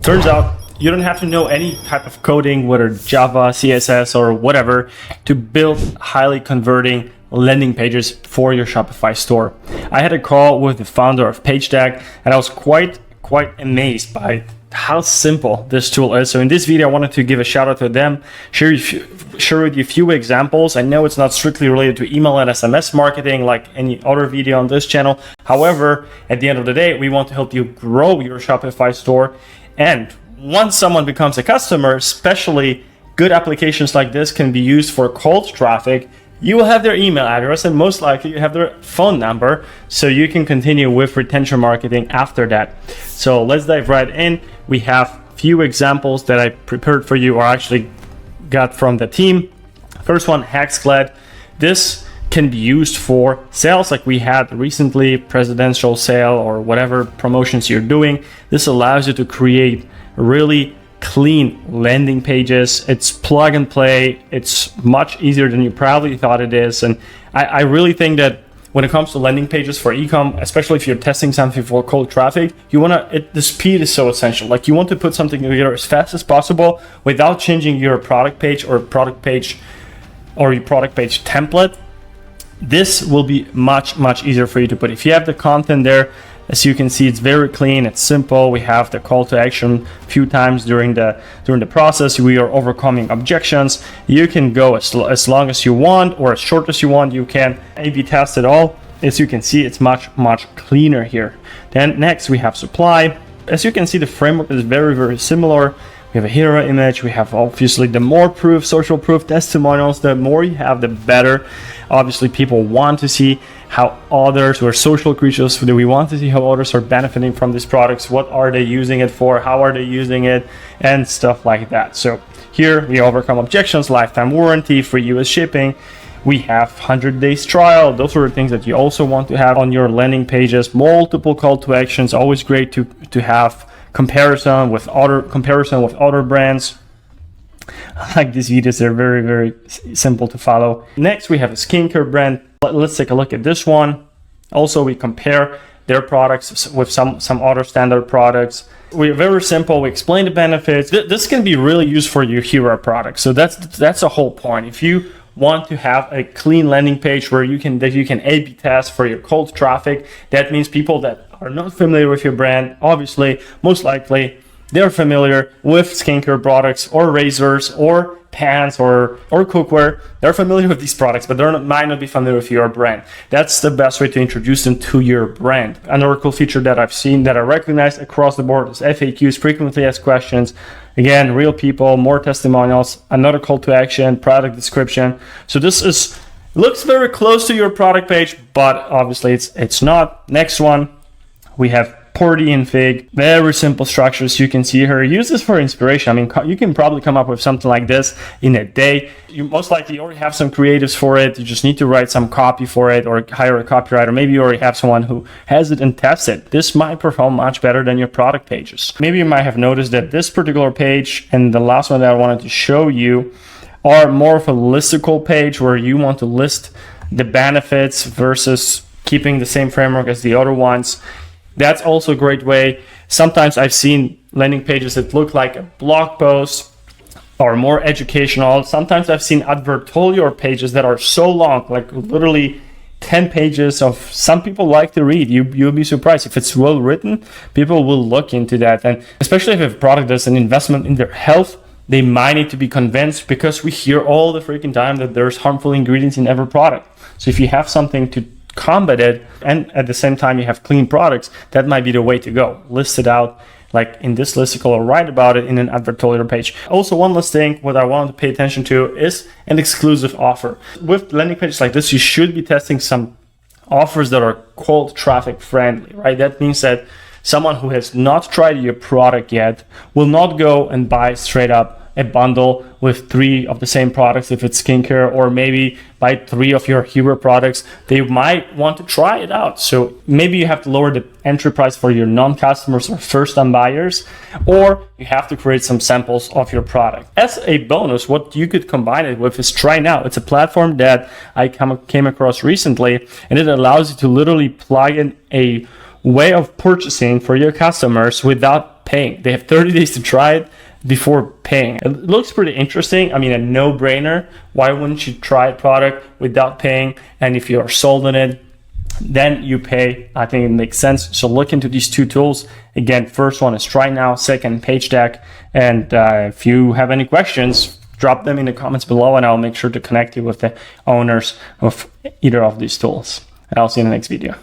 Turns out you don't have to know any type of coding, whether Java, CSS, or whatever, to build highly converting landing pages for your Shopify store. I had a call with the founder of PageTag, and I was quite amazed by how simple this tool is. So in this video, I wanted to give a shout out to them, share with you a few examples. I know it's not strictly related to email and SMS marketing like any other video on this channel. However, at the end of the day, we want to help you grow your Shopify store. And once someone becomes a customer, especially good applications like this can be used for cold traffic. You will have their email address and most likely you have their phone number, so you can continue with retention marketing after that. So let's dive right in. We have few examples that I prepared for you or actually got from the team. First one, Hacksglad. This can be used for sales like we had recently, presidential sale or whatever promotions you're doing. This allows you to create really clean landing pages. It's plug and play. It's much easier than you probably thought it is. And I really think that when it comes to landing pages for ecom, especially if you're testing something for cold traffic, the speed is so essential. Like you want to put something together as fast as possible without changing your product page or your product page template. This will be much easier for you to put. If you have the content there, as you can see, it's very clean, it's simple. We have the call to action a few times during the process. We are overcoming objections. You can go as long as you want or as short as you want. You can A/B test it all. As you can see, it's much cleaner here. Then next we have supply. As you can see, the framework is very similar. We have a hero image. We have obviously the more proof, social proof, testimonials. The more you have, the better. Obviously, people want to see how others, we're social creatures, we want to see how others are benefiting from these products. What are they using it for? How are they using it? And stuff like that. So here we overcome objections, lifetime warranty, free US shipping. We have 100 days trial. Those are the things that you also want to have on your landing pages. Multiple call to actions. Always great to have comparison with other brands. I like these videos. They're very simple to follow. Next, we have a skincare brand. Let's take a look at this one. Also, we compare their products with some other standard products. We're very simple. We explain the benefits. This can be really used for your hero products. So that's the whole point. If you want to have a clean landing page where you can A/B test for your cold traffic, that means people that are not familiar with your brand, obviously, most likely, they're familiar with skincare products or razors or pans or cookware. They're familiar with these products, but might not be familiar with your brand. That's the best way to introduce them to your brand. Another cool feature that I've seen that I recognize across the board is FAQs, frequently asked questions. Again, real people, more testimonials, another call to action, product description. So this looks very close to your product page, but obviously it's not. Next one, we have Porty and Fig. Very simple structures. You can see here. Use this for inspiration. I mean, you can probably come up with something like this in a day. You most likely already have some creatives for it. You just need to write some copy for it or hire a copywriter. Maybe you already have someone who has it and tests it. This might perform much better than your product pages. Maybe you might have noticed that this particular page and the last one that I wanted to show you are more of a listicle page where you want to list the benefits versus keeping the same framework as the other ones. That's also a great way. Sometimes I've seen landing pages that look like a blog post or more educational. Sometimes I've seen advertorial pages that are so long, like literally 10 pages of some people like to read. You'll be surprised. If it's well written, people will look into that. And especially if a product is an investment in their health, they might need to be convinced because we hear all the freaking time that there's harmful ingredients in every product. So if you have something to combat it and at the same time you have clean products, that might be the way to go. List it out like in this listicle or write about it in an advertorial page. Also, one last thing, what I wanted to pay attention to is an exclusive offer. With landing pages like this, you should be testing some offers that are cold traffic friendly, right? That means that someone who has not tried your product yet will not go and buy straight up a bundle with 3 of the same products if it's skincare, or maybe buy 3 of your hero products. They might want to try it out. So maybe you have to lower the entry price for your non-customers or first-time buyers, or you have to create some samples of your product. As a bonus, what you could combine it with is Try Now. It's a platform that I came across recently, and it allows you to literally plug in a way of purchasing for your customers without paying. They have 30 days to try it before paying. It looks pretty interesting. I mean, a no-brainer. Why wouldn't you try a product without paying? And if you are sold on it, then you pay. I think it makes sense. So look into these two tools. Again, first one is Try Now, second Page Deck. And if you have any questions, drop them in the comments below and I'll make sure to connect you with the owners of either of these tools. And I'll see you in the next video.